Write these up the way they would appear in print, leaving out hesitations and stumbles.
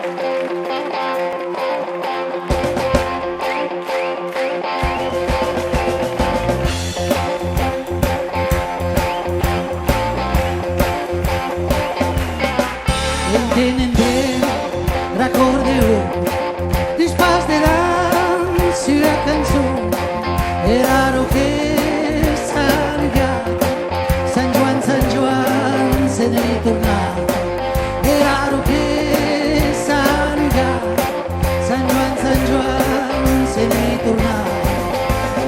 Entenen racordeu dispàs de la seva cançó era lo que s'havia Sant Joan se n'hi tornat era lo que s'havia Sant Joan se n'hi tornat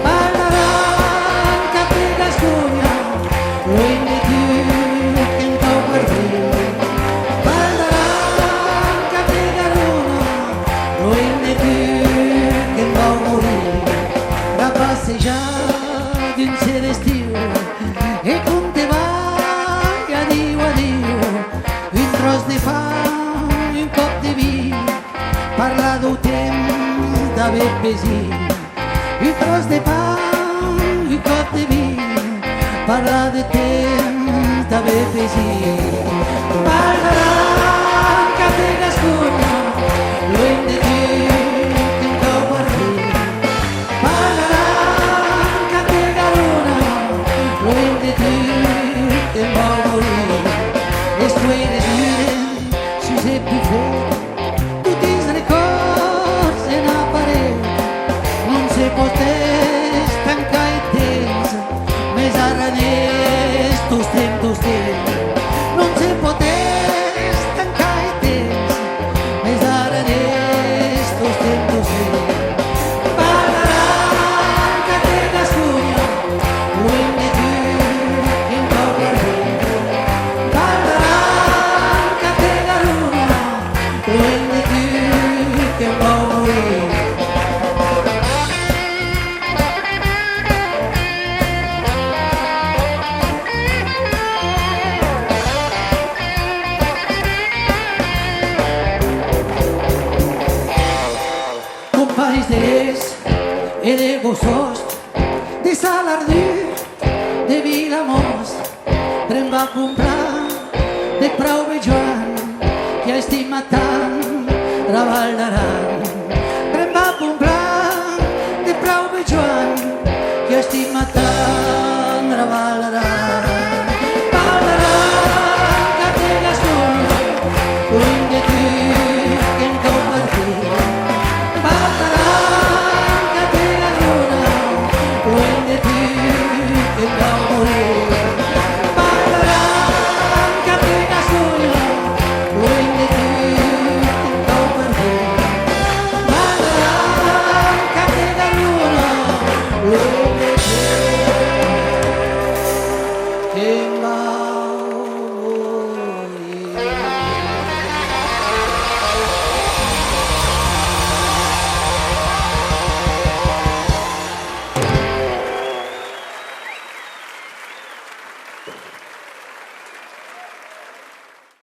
parlaran cap de Gasconya lluny de tu que em cau per dir d'un cel estiu e com te va adéu, adéu un tros de pa, un cop de vi parlar del temps d'haver pesit un tros de pa, un cop de vi parlar de temps d'haver pesit parlaran cap de Gasconya lluny de tu que em cau per dir non se poteix tancar el temps més ara n'estos tempos parlaran que te Gasconya lluny de tu que em cau per dir parlaran que te Gasconya lluny de tu que em cau morir companys d'ells e de gossos de Salardú, de Vilamós prem va comprar de Prou Joan que ha estimat tant la Val d'Aran prem va comprar de Prou Joan que ha estimat tant la Val d'Aran